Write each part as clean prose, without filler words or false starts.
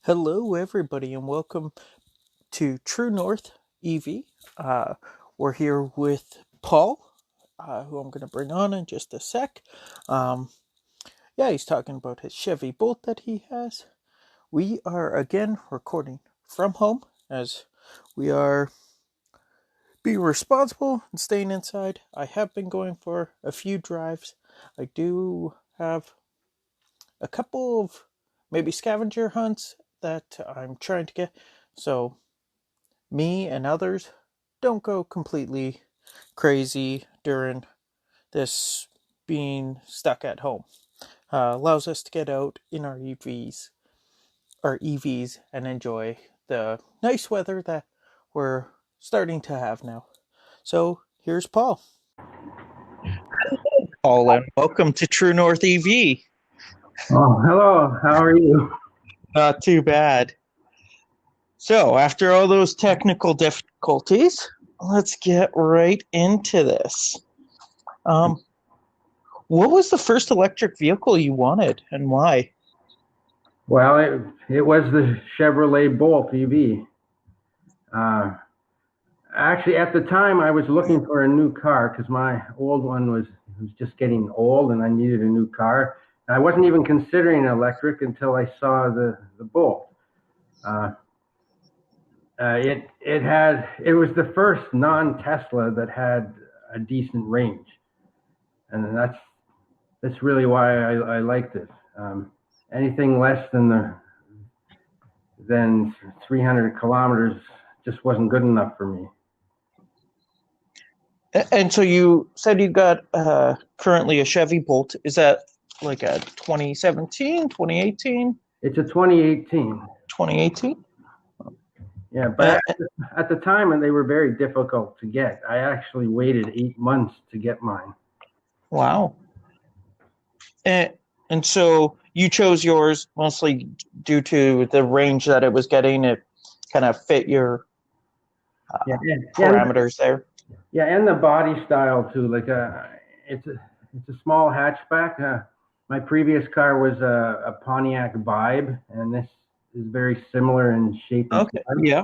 Hello, everybody, and welcome to True North EV. We're here with Paul, who I'm going to bring on in just a sec. Um, yeah, he's talking about his Chevy Bolt that he has. We are again recording from home as we are being responsible and staying inside. I have been going for a few drives. I do have a couple of maybe scavenger hunts that I'm trying to get. So me and others don't go completely crazy during this being stuck at home. Allows us to get out in our EVs, and enjoy the nice weather that we're starting to have now. So here's Paul. Paul, and welcome to True North EV. Oh, hello. How are you? Not too bad. So after all those technical difficulties, let's get right into this. Um, What was the first electric vehicle you wanted and why? Well, it was the Chevrolet Bolt EV. Uh, Actually, at the time, I was looking for a new car because my old one was just getting old, and I needed a new car. I wasn't even considering electric until I saw the Bolt. Uh, it was the first non-Tesla that had a decent range, and that's really why I liked it. Anything less than 300 kilometers just wasn't good enough for me. And so you said you got currently a Chevy Bolt. Is that like a 2017, 2018, It's a 2018. 2018? Yeah, but Uh, at the time, and they were very difficult to get. I actually waited 8 months to get mine. wow. And, and so you chose yours mostly due to the range that it was getting. It kind of fit your Yeah, parameters there. yeah, and the body style too. It's a small hatchback. My previous car was a Pontiac Vibe, and this is very similar in shape and Okay, size. yeah.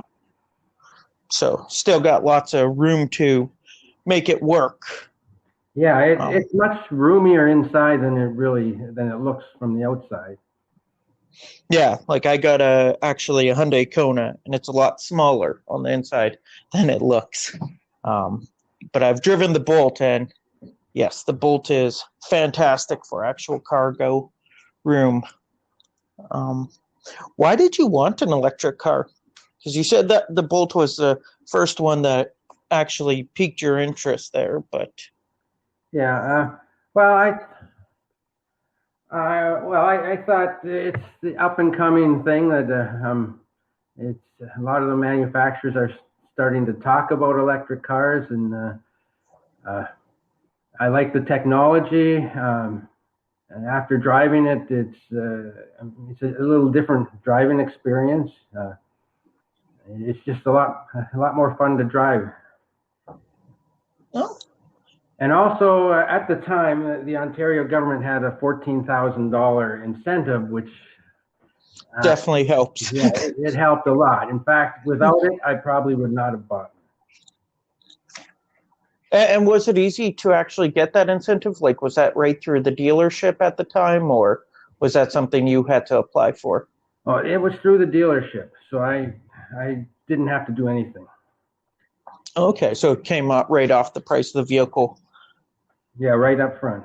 So still got lots of room to make it work. Yeah, Um, it's much roomier inside than it looks from the outside. Yeah, like I got actually a Hyundai Kona, and it's a lot smaller on the inside than it looks. Um, but I've driven the Bolt, and yes, the Bolt is fantastic for actual cargo room. Um, why did you want an electric car? Because you said that the Bolt was the first one that actually piqued your interest there, but Yeah. Well, I thought it's the up and coming thing that it's a lot of the manufacturers are starting to talk about electric cars, and uh, I like the technology. And after driving it, it's a little different driving experience. It's just a lot more fun to drive. oh, And also, at the time, the Ontario government had a $14,000 incentive, which definitely helps. yeah, it helped a lot. In fact, without it, I probably would not have bought And was it easy to actually get that incentive? Like, was that right through the dealership at the time, or was that something you had to apply for? it. Oh, it was through the dealership, so I didn't have to do anything. Okay, so it came out right off the price of the vehicle. Yeah, right up front.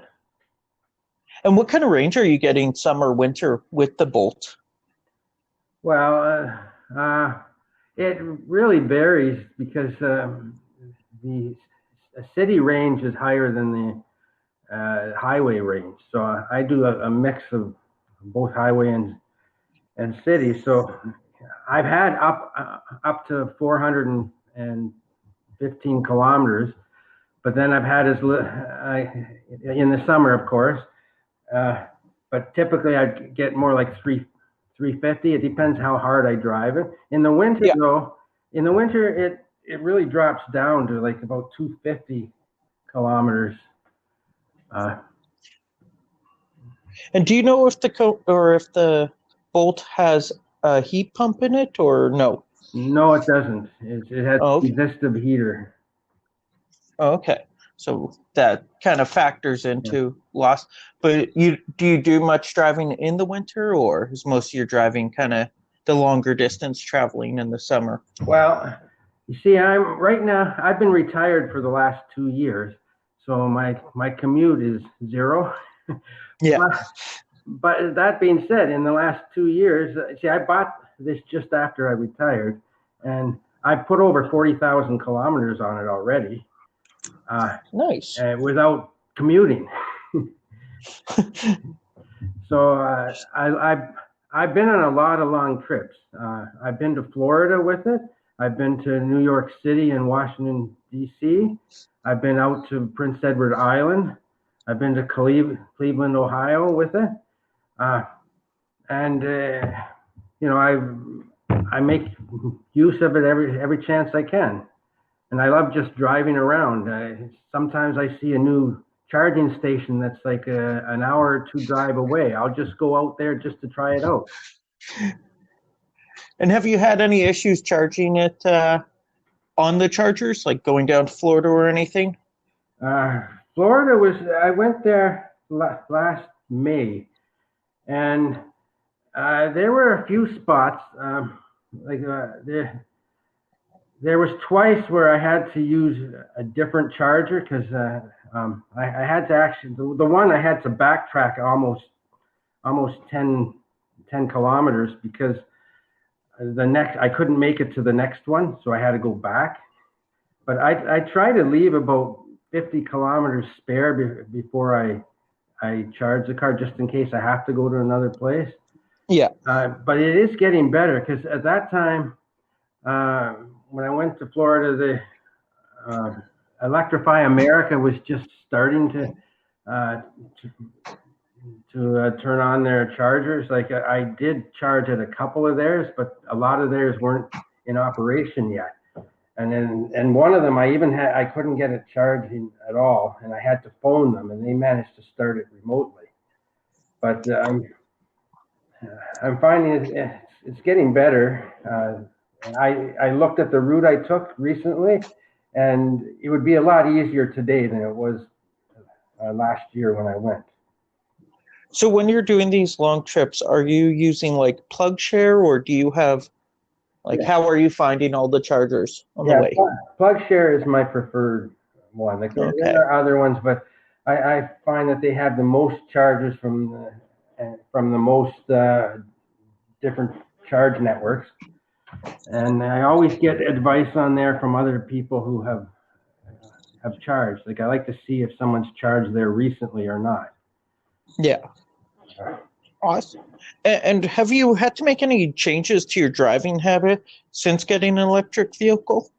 And what kind of range are you getting summer, winter with the Bolt? Well, it really varies because the city range is higher than the highway range. So I do a mix of both highway and city. So I've had up to 415 kilometers, but then I've had in the summer, of course. Uh, but typically, I get more like 350. It depends how hard I drive it. In the winter, Yeah. though, it really drops down to like about 250 kilometers. Uh, And do you know if the Bolt has a heat pump in it, or no? No, it doesn't. It has Oh, a okay. resistive heater. Oh, okay. So that kind of factors Yeah. into loss. But you do much driving in the winter, or is most of your driving kind of the longer distance traveling in the summer? Well, you see, I'm right now. I've been retired for the last 2 years, so my commute is zero. Yeah. But but that being said, in the last 2 years, see, I bought this just after I retired, and I put over 40,000 kilometers on it already, uh, Nice. without commuting. So I've been on a lot of long trips. I've been to Florida with it. I've been to New York City and Washington D.C. I've been out to Prince Edward Island. I've been to Cleveland, Ohio with it. Uh, and I make use of it every chance I can, and I love just driving around. Sometimes I see a new charging station that's like an hour or two drive away. I'll just go out there just to try it out. And have you had any issues charging it on the chargers, like going down to Florida or anything? Uh, Florida was, I went there last May, and there were a few spots, like there was twice where I had to use a different charger because I had to actually the one I had to backtrack almost 10 kilometers because the next I couldn't make it to the next one, so I had to go back. But I try to leave about 50 kilometers spare before I charge the car just in case I have to go to another place. Yeah. But it is getting better because at that time, uh, when I went to Florida, uh, Electrify America was just starting uh, to turn on their chargers. Like I did charge at a couple of theirs, but a lot of theirs weren't in operation yet. And one of them I couldn't get it charging at all, and I had to phone them, and they managed to start it remotely. But I'm finding it's getting better. I looked at the route I took recently, and it would be a lot easier today than it was last year when I went. So when you're doing these long trips, are you using like plug share, or do you have like Yeah, how are you finding all the chargers on the yeah. way? Plug share is my preferred one. Like there Okay. are other ones, but I find that they have the most chargers from the most different charge networks, and I always get advice on there from other people who have charged. Like I like to see if someone's charged there recently or not. Yeah. Awesome. And have you had to make any changes to your driving habit since getting an electric vehicle?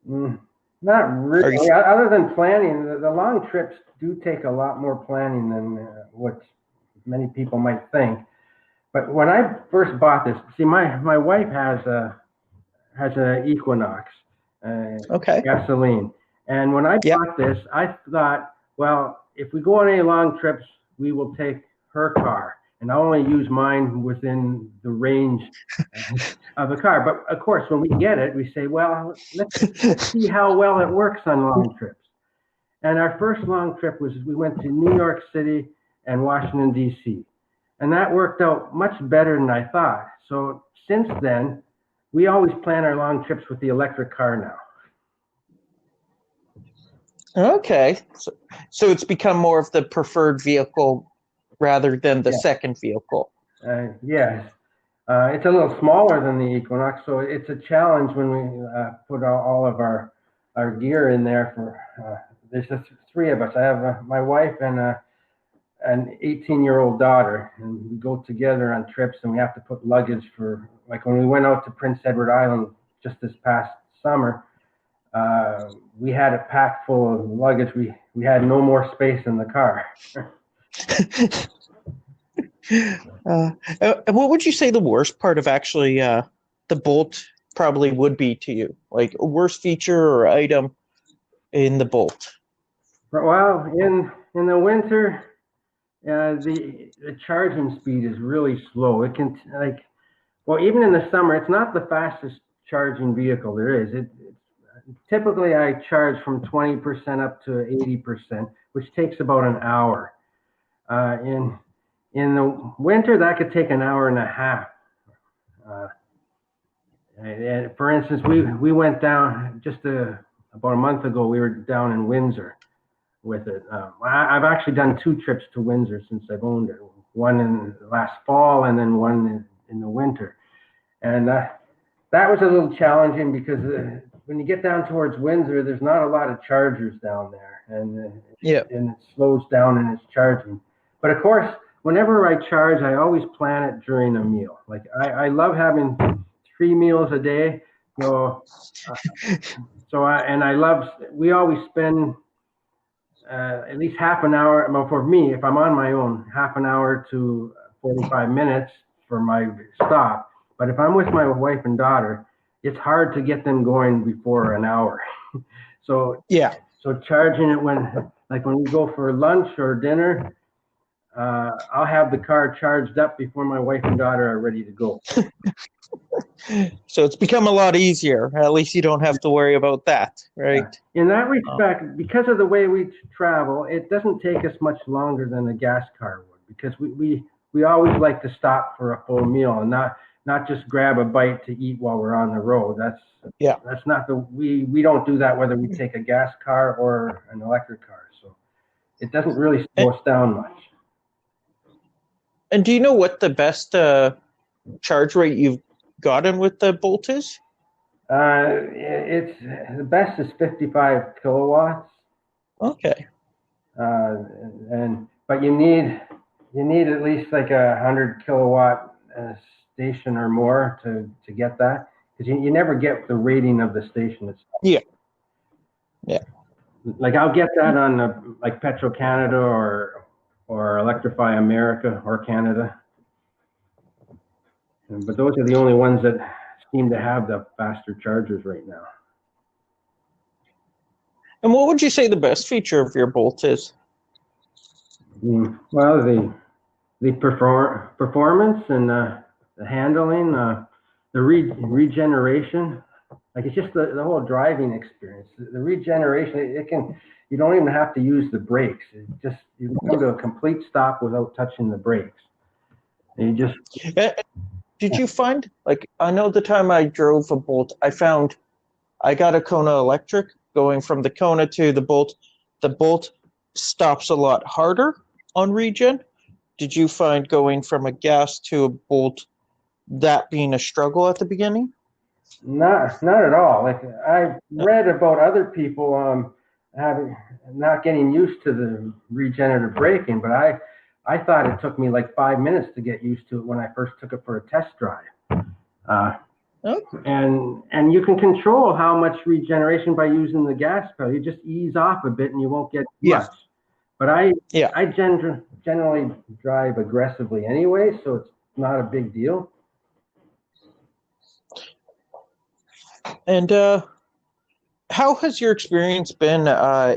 Mm, not Are you really. Other than planning, the long trips do take a lot more planning than what many people might think. But when I first bought this, see, my wife has an Equinox uh, okay? gasoline, and when I Yeah. bought this, I thought, well, if we go on any long trips, we will take her car, and I'll only use mine within the range of the car. But of course, when we get it, we say, well, let's see how well it works on long trips. And our first long trip was we went to New York City and Washington D.C. And that worked out much better than I thought. So since then, we always plan our long trips with the electric car now. Okay. So it's become more of the preferred vehicle rather than the Yeah. second vehicle. Yes. It's a little smaller than the Equinox, so it's a challenge when we put all of our gear in there. There's just three of us. I have my wife and an 18-year-old daughter, and we go together on trips, and we have to put luggage for, like when we went out to Prince Edward Island just this past summer, we had it packed full of luggage. We had no more space in the car. And what would you say the worst part of actually the Bolt probably would be to you? Like a worst feature or item in the Bolt? Well, in the winter, the charging speed is really slow. It can like Well, even in the summer, it's not the fastest charging vehicle there is. Typically, I charge from 20% up to 80%, which takes about an hour. In the winter, that could take an hour and a half. And for instance, we went down about a month ago. We were down in Windsor with it. I've actually done 2 trips to Windsor since I've owned it. One in last fall and then one in the winter. And that was a little challenging because when you get down towards Windsor, there's not a lot of chargers down there, and it slows down in its charging. But of course, whenever I charge, I always plan it during a meal. Like I love having 3 meals a day. We always spend at least half an hour. Well, for me, if I'm on my own, half an hour to 45 minutes for my stop. But if I'm with my wife and daughter, it's hard to get them going before an hour. So charging it when we go for lunch or dinner, I'll have the car charged up before my wife and daughter are ready to go. So it's become a lot easier. At least you don't have to worry about that, right? In that respect, because of the way we travel, it doesn't take us much longer than a gas car would, because we always like to stop for a full meal and not just grab a bite to eat while we're on the road. That's not we don't do that whether we take a gas car or an electric car. So it doesn't really slow us down much. And do you know what the best charge rate you've gotten with the Bolt is? It's the best is 55 kilowatts. Okay. But you need at least like 100 kilowatt station or more to get that, because you never get the rating of the station itself. Yeah. Like I'll get that on like Petro Canada or Electrify America or Canada, but those are the only ones that seem to have the faster chargers right now. And what would you say the best feature of your Bolt is? Well, the performance and the handling, the regeneration. Like it's just the whole driving experience. The regeneration, you don't even have to use the brakes. You can come to a complete stop without touching the brakes. And you just. Did you find, like, I know the time I drove a Bolt, I got a Kona electric going from the Kona to the Bolt. The Bolt stops a lot harder on regen. Did you find going from a gas to a Bolt that being a struggle at the beginning? Not at all. Like I read about other people not getting used to the regenerative braking, but I thought it took me like 5 minutes to get used to it when I first took it for a test drive. And you can control how much regeneration by using the gas pedal. You just ease off a bit and you won't get much. But I generally drive aggressively anyway, so it's not a big deal. And how has your experience been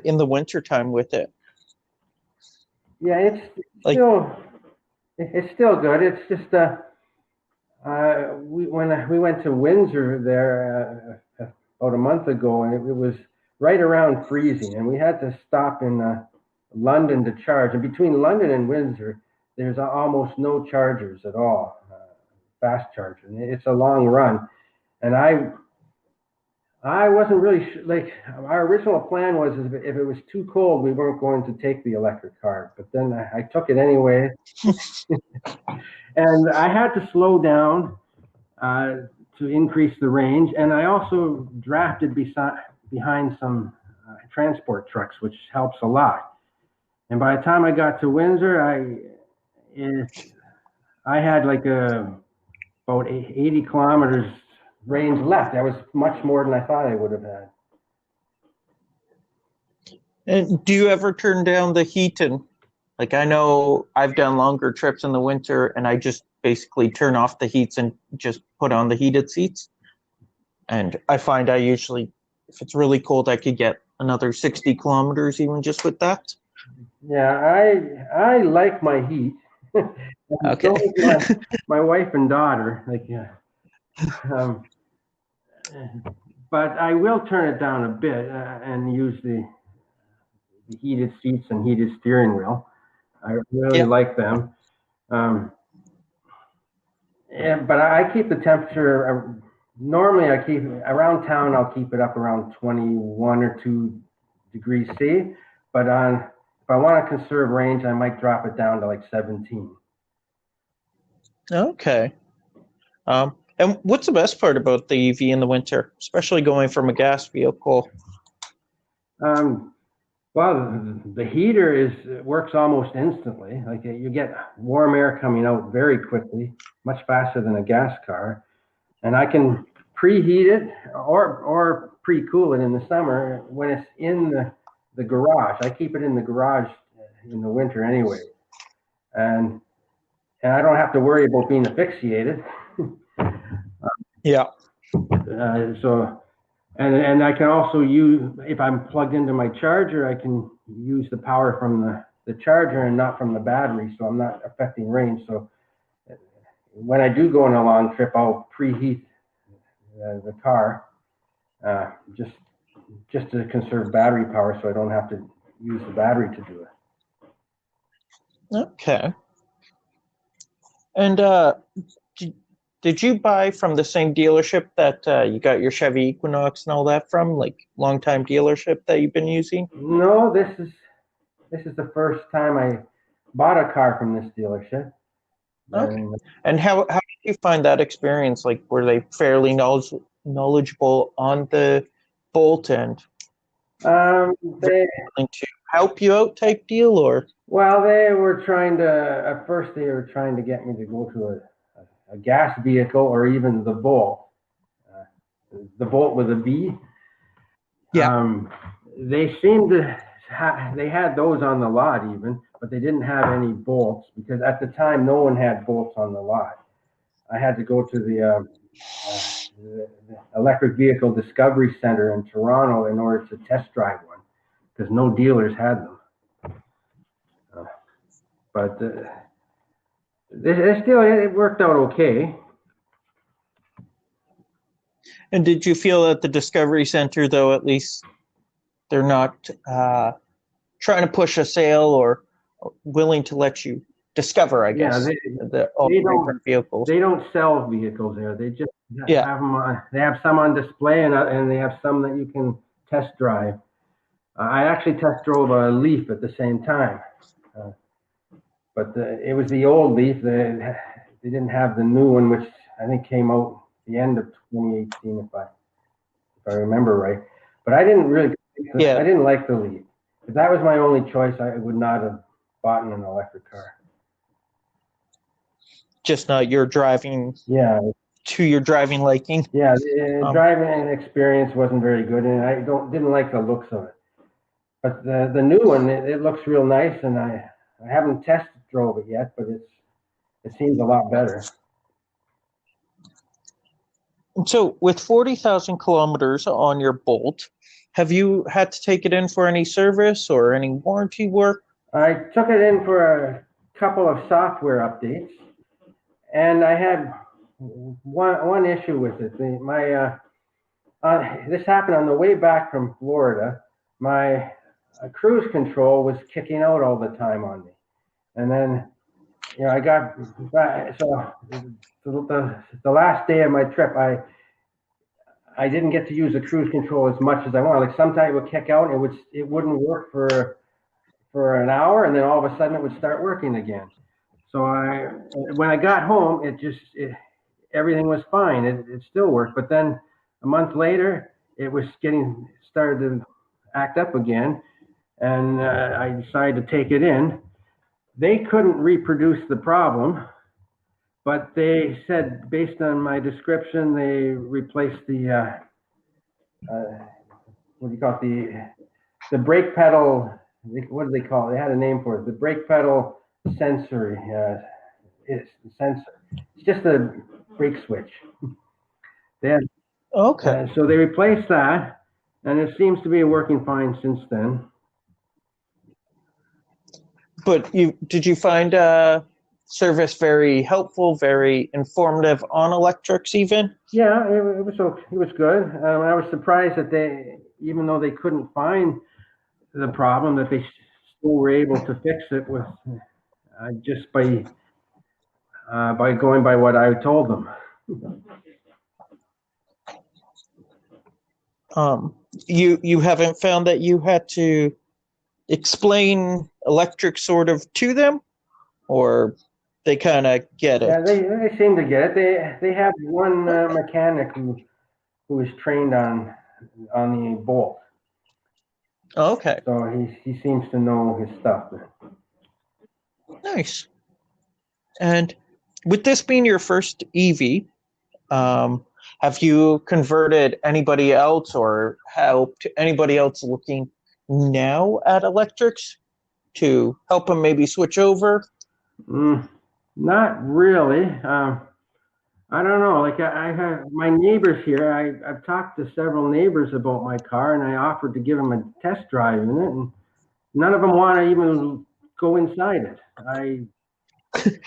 in the wintertime with it? Yeah, it's still good. It's just when we went to Windsor there about a month ago, and it was right around freezing, and we had to stop in London to charge. And between London and Windsor, there's almost no chargers at all, fast chargers. It's a long run, and I wasn't really like our original plan was if it was too cold, we weren't going to take the electric car. But then I took it anyway, and I had to slow down to increase the range. And I also drafted behind some transport trucks, which helps a lot. And by the time I got to Windsor, I had like about 80 kilometers range left. That was much more than I thought I would have had. And do you ever turn down the heat? And like I know I've done longer trips in the winter, and I just basically turn off the heats and just put on the heated seats. And I find I usually, if it's really cold, I could get another 60 kilometers even just with that. Yeah, I like my heat. And Okay. so is my wife and daughter. Like, um, but I will turn it down a bit and use the heated seats and heated steering wheel. I really Yeah. like them. Um, but I keep the temperature. Normally, I keep around town. I'll keep it up around 21 or 2 degrees C. But if I want to conserve range, I might drop it down to like 17. Okay. And what's the best part about the EV in the winter, especially going from a gas vehicle? Um, well, the heater works almost instantly. Like you get warm air coming out very quickly, much faster than a gas car, and I can preheat it or pre-cool it in the summer when it's in the garage. I keep it in the garage in the winter anyway, and I don't have to worry about being asphyxiated. Yeah. So and I can also use, if I'm plugged into my charger, I can use the power from the charger and not from the battery, so I'm not affecting range. So when I do go on a long trip, I'll preheat the car uh, just just to conserve battery power, so I don't have to use the battery to do it. Okay. And did, did you buy from the same dealership that you got your Chevy Equinox and all that from, like longtime dealership that you've been using? No, this is the first time I bought a car from this dealership. Okay. And And how did you find that experience? Like, were they fairly knowledgeable on the Bolt and um, very they willing to help you out type deal, or? Well, they were trying to, at first, they were trying to get me to go to a gas vehicle or even the Bolt with a B. Yeah. They seemed to, they had those on the lot even, but they didn't have any Bolts because at the time, no one had Bolts on the lot. I had to go to the Electric Vehicle Discovery Center in Toronto in order to test drive one because no dealers had them. Uh, but it worked out okay. And did you feel at the Discovery Center, though, at least they're not trying to push a sale or willing to let you discover, I Yeah, guess, all they the different don't vehicles? they don't sell vehicles there. They just Yeah. have them on. They have some on display, and they have some that you can test drive. I actually test drove a Leaf at the same time, uh, but it was the old Leaf. They didn't have the new one, which I think came out the end of 2018, if I remember right. But I didn't really. I Yeah. didn't like the Leaf. If that was my only choice, I would not have bought an electric car. Just not your driving Yeah, to your driving liking. yeah, the Um, driving experience wasn't very good, and I didn't like the looks of it. But the new one, it looks real nice, and I haven't test drove it yet, but it seems a lot better. and so, with 40,000 kilometers on your Bolt, have you had to take it in for any service or any warranty work? I took it in for a couple of software updates, and I had one issue with it. This happened on the way back from Florida. My cruise control was kicking out all the time on me, and then I got so the last day of my trip, I didn't get to use the cruise control as much as I wanted. Like sometimes it would kick out, and it wouldn't work for an hour, and then all of a sudden it would start working again. So when I got home, everything was fine. It still worked, but then a month later, it was started to act up again, and I decided to take it in. They couldn't reproduce the problem, but they said based on my description, they replaced what do you call it, the brake pedal. What do they call it? They had a name for it. The brake pedal sensor. It's the sensor. It's just a brake switch. They Okay. so they replaced that, and it seems to be working fine since then. But did you find service very helpful, very informative on electrics even? Yeah, it was okay. It was good. I was surprised that they, even though they couldn't find the problem, that they still were able to fix it with just by going by what I told them. You haven't found that you had to explain electric sort of to them, or they kind of get Yeah, it? they seem to get it. They have one Okay. mechanic who is trained on the Bolt, Okay. so he seems to know his stuff. Nice. And with this being your first EV, um, have you converted anybody else or helped anybody else looking now at electrics to help them maybe switch over? Mm, not really. I don't know. Like I have my neighbors here. I've talked to several neighbors about my car, and I offered to give them a test drive in it, and none of them want to even go inside it.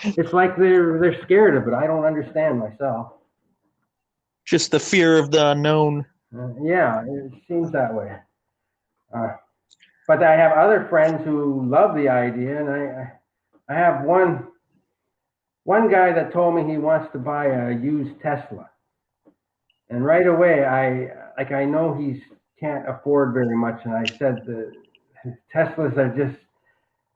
It's like they're scared of it. I don't understand myself. Just the fear of the unknown. Yeah, it seems that way. Uh, but I have other friends who love the idea, and I have one guy that told me he wants to buy a used Tesla, and right away I know he can't afford very much, and I said the Teslas are just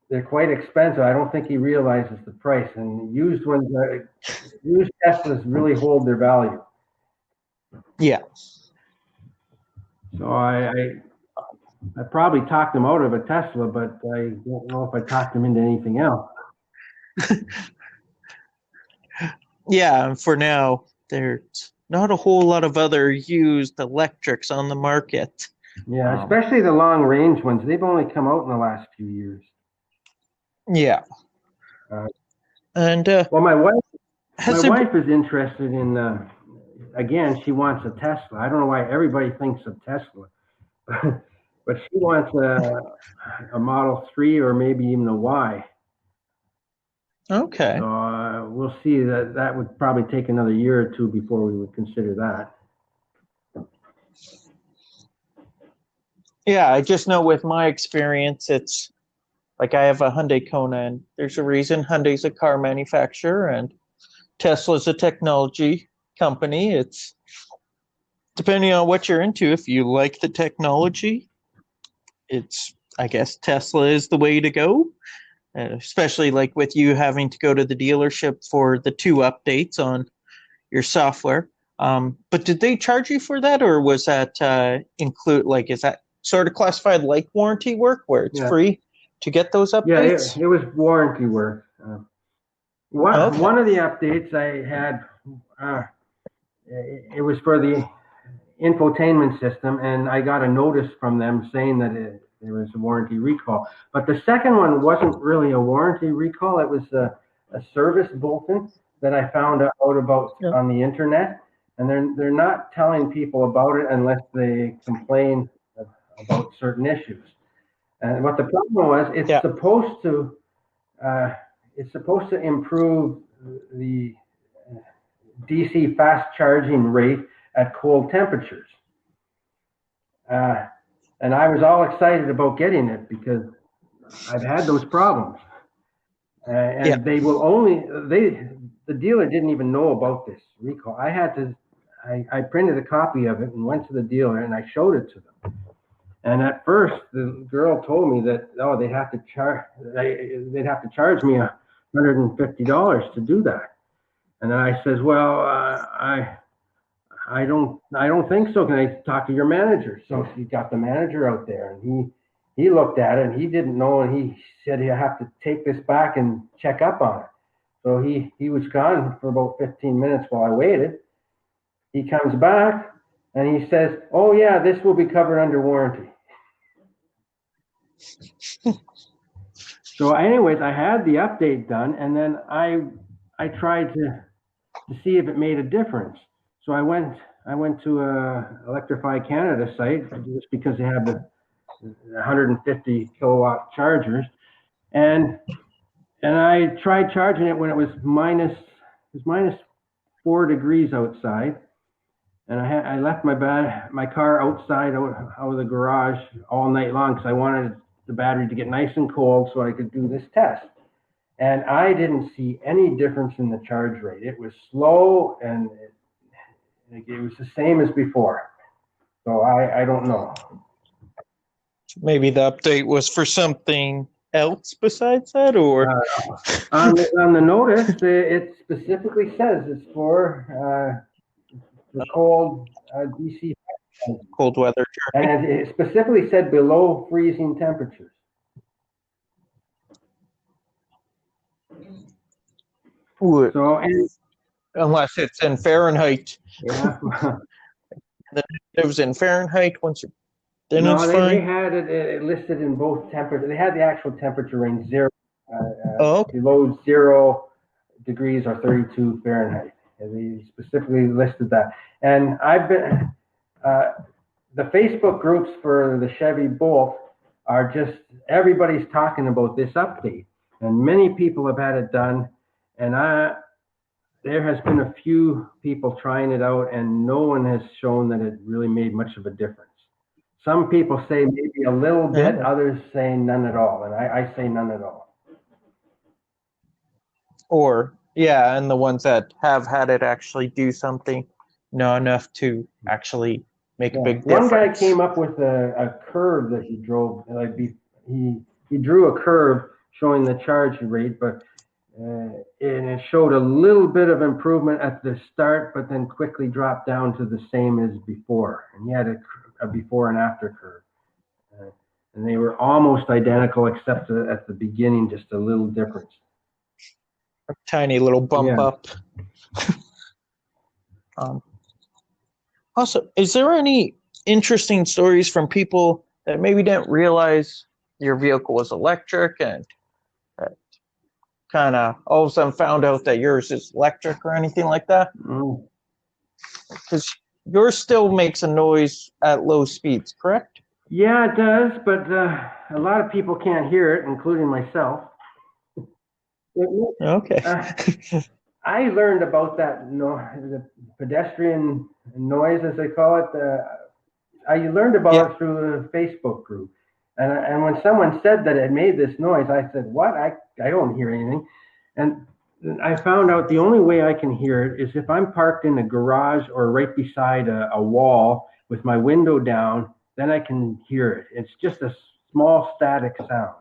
they're quite expensive. I don't think he realizes the price, and used Teslas really hold their value. Yeah. So I probably talked him out of a Tesla, but I don't know if I talked him into anything else. Yeah. And for now, there's not a whole lot of other used electrics on the market. Yeah, Um, especially the long range ones. They've only come out in the last few years. yeah. Uh, And well, my has it? wife is interested in. Again, she wants a Tesla. I don't know why everybody thinks of Tesla, but she wants a Model 3 or maybe even a Y. Okay. So we'll see. That would probably take another year or two before we would consider that. Yeah, I just know with my experience, it's like I have a Hyundai Kona, and there's a reason Hyundai's a car manufacturer and Tesla's a technology company. It's depending on what you're into. If you like the technology, it's, I guess, Tesla is the way to go. Especially like with you having to go to the dealership for the two updates on your software. But did they charge you for that, or was that include? Like, is that sort of classified like warranty work, where it's Yeah, free to get those yeah. updates? It was warranty work. Okay. One of the updates I had, uh, it was for the infotainment system, and I got a notice from them saying that there was a warranty recall. But the second one wasn't really a warranty recall. It was a service bulletin that I found out about Yeah. on the internet, and they're not telling people about it unless they complain about certain issues. And what the problem was, Yeah. uh, it's supposed to improve the DC fast charging rate at cold temperatures. Uh, and I was all excited about getting it because I've had those problems. Yeah. And the dealer didn't even know about this recall. I printed a copy of it and went to the dealer and I showed it to them. And at first, the girl told me that they'd have to charge me $150 to do that. And then I says, well, I don't think so. Can I talk to your manager? So she got the manager out there, and he looked at it, and he didn't know, and he said you have to take this back and check up on it. So he was gone for about 15 minutes while I waited. He comes back and he says, "Oh yeah, this will be covered under warranty." So, anyways, I had the update done, and then I tried to see if it made a difference. So I went to Electrify Canada site just because they have the 150 kilowatt chargers, and And I tried charging it when it was minus 4 degrees outside, and I left my car outside out of the garage all night long because I wanted the battery to get nice and cold so I could do this test. And I didn't see any difference in the charge rate. It was slow, and it was the same as before. So I don't know. Maybe the update was for something else besides that, or On the notice, it specifically says it's for the cold DC, cold weather charging. and it specifically said below freezing temperatures. Would, So, and unless it's in Fahrenheit. yeah, It was in Fahrenheit once you then no, it's they fine. had it listed in both temperatures. They had the actual temperature range Okay. below 0 degrees or 32 Fahrenheit. And they specifically listed that. And I've been the Facebook groups for the Chevy Bolt are just everybody's talking about this update, and many people have had it done. And there has been a few people trying it out, and no one has shown that it really made much of a difference. Some people say maybe a little bit, others say none at all, and I say none at all. Or, yeah, and the ones that have had it actually do something, not enough to actually make a big difference. One guy came up with a curve that he drove. Like he drew a curve showing the charge rate, but and it showed a little bit of improvement at the start, but then quickly dropped down to the same as before. And he had a before and after curve. And they were almost identical, except at the beginning, just a little difference. A tiny little bump up. Also, is there any interesting stories from people that maybe didn't realize your vehicle was electric and kind of all of a sudden found out that yours is electric or anything like that? Because yours still makes a noise at low speeds, correct? Yeah, it does, but a lot of people can't hear it, including myself. Okay. I learned about that the pedestrian noise, as they call it. I learned about it through the Facebook group. And when someone said that it made this noise, I said, what? I don't hear anything. And I found out the only way I can hear it is if I'm parked in a garage or right beside a wall with my window down, then I can hear it. It's just a small static sound.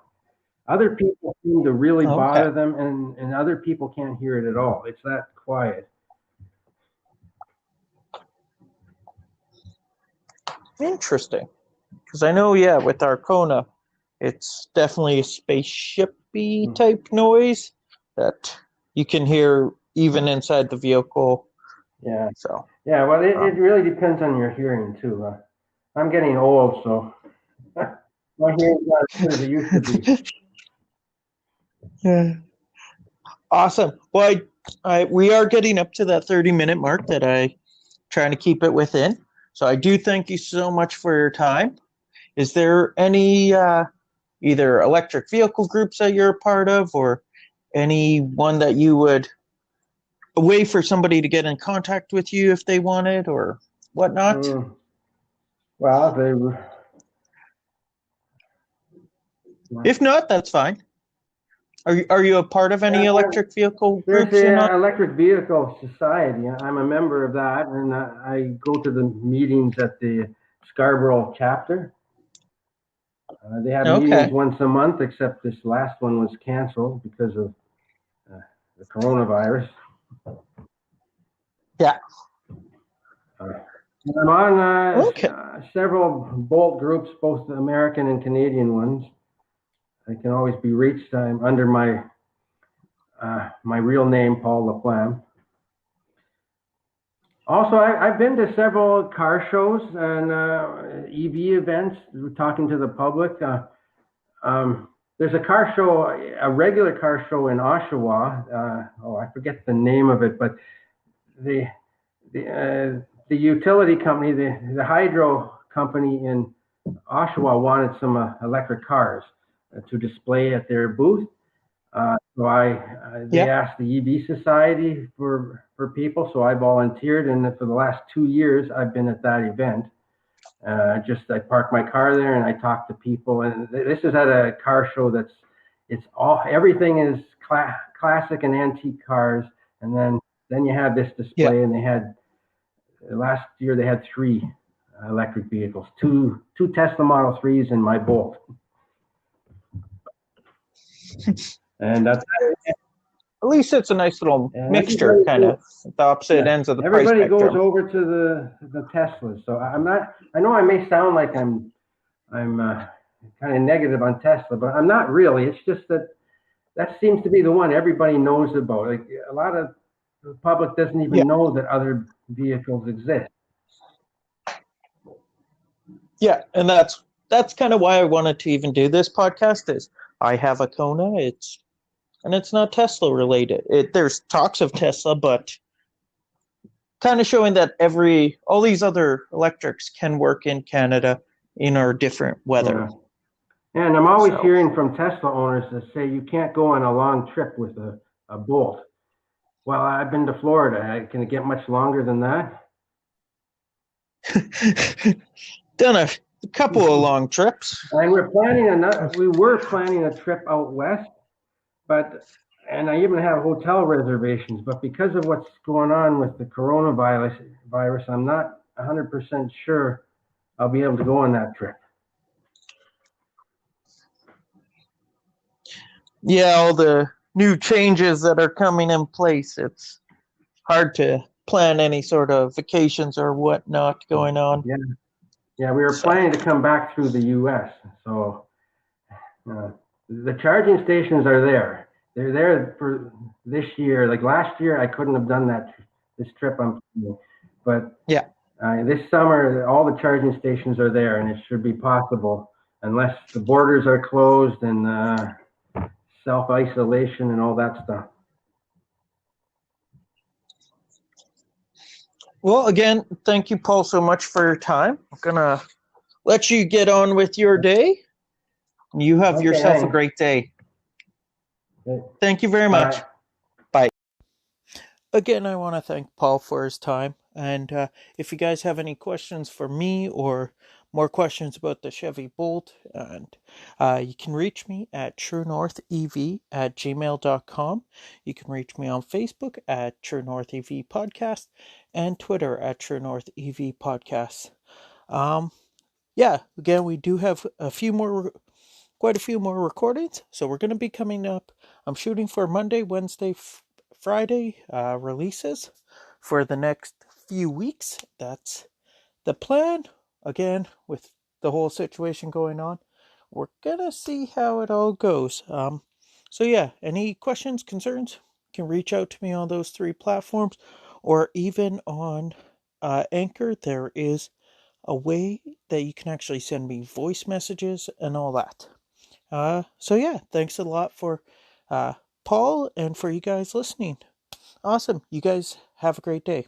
Other people seem to really bother them, and other people can't hear it at all. It's that quiet. Interesting. Because I know, with our Kona, it's definitely a spaceship-y type noise that you can hear even inside the vehicle. Yeah. So. Yeah, well, it really depends on your hearing, too. I'm getting old, so my hearing's not as good as it used to be. Yeah. Awesome. Well, we are getting up to that 30-minute mark that I'm trying to keep it within. So I do thank you so much for your time. Is there any either electric vehicle groups that you're a part of, or any one that you would a way for somebody to get in contact with you if they wanted or whatnot? Well, they were. If not, that's fine. Are you a part of any electric vehicle groups? There's the Electric Vehicle Society. I'm a member of that, and I go to the meetings at the Scarborough chapter. They have meetings once a month, except this last one was canceled because of the coronavirus. Yeah. I'm on several Bolt groups, both the American and Canadian ones. I can always be reached. I'm under my real name, Paul LaFlamme. Also, I've been to several car shows and EV events, talking to the public. There's a car show, a regular car show in Oshawa. I forget the name of it, but the utility company, the hydro company in Oshawa wanted some electric cars to display at their booth. So they Yeah. asked the EV Society for people, so I volunteered, and for the last 2 years, I've been at that event. I park my car there and I talk to people, and this is at a car show everything is classic and antique cars, and then you have this Yeah. display, and last year they had three electric vehicles, two Tesla Model 3s and my Bolt. And that's At least it's a nice little and mixture, kind of the opposite yeah, ends of the price everybody goes spectrum. over to the Teslas. So I'm not. I know I may sound like I'm kind of negative on Tesla, but I'm not really. It's just that seems to be the one everybody knows about. Like a lot of the public doesn't Yeah. even know that other vehicles exist. Yeah, and that's kind of why I wanted to even do this podcast. Is I have a Kona. It's not Tesla related. There's talks of Tesla, but kind of showing that all these other electrics can work in Canada in our different weather. Yeah. And I'm always So hearing from Tesla owners that say you can't go on a long trip with a Bolt. Well, I've been to Florida. Can it get much longer than that? done a couple of long trips. And we were planning a trip out west, and I even have hotel reservations, but because of what's going on with the coronavirus, I'm not 100% sure I'll be able to go on that trip. Yeah, all the new changes that are coming in place. It's hard to plan any sort of vacations or whatnot going on. Yeah, yeah, we were planning to come back through the U.S., so the charging stations are there. They're there for this year. Like last year, I couldn't have done this trip I'm planning, but yeah. This summer, all the charging stations are there, and it should be possible, unless the borders are closed and self-isolation and all that stuff. Well, again, thank you, Paul, so much for your time. I'm going to let you get on with your day. You have yourself a great day. Okay. Thank you very much. Bye. Bye. Again, I want to thank Paul for his time. And if you guys have any questions for me or more questions about the Chevy Bolt, and you can reach me at truenorthev@gmail.com. You can reach me on Facebook at True North EV Podcast and Twitter at True North EV Podcast. Yeah, again, we do have quite a few more recordings, so we're going to be coming up. I'm shooting for Monday, Wednesday, Friday releases for the next few weeks. That's the plan. Again, with the whole situation going on, we're gonna see how it all goes. So yeah, any questions, concerns, you can reach out to me on those three platforms, or even on Anchor. There is a way that you can actually send me voice messages and all that. So yeah, thanks a lot for Paul and for you guys listening. Awesome. You guys have a great day.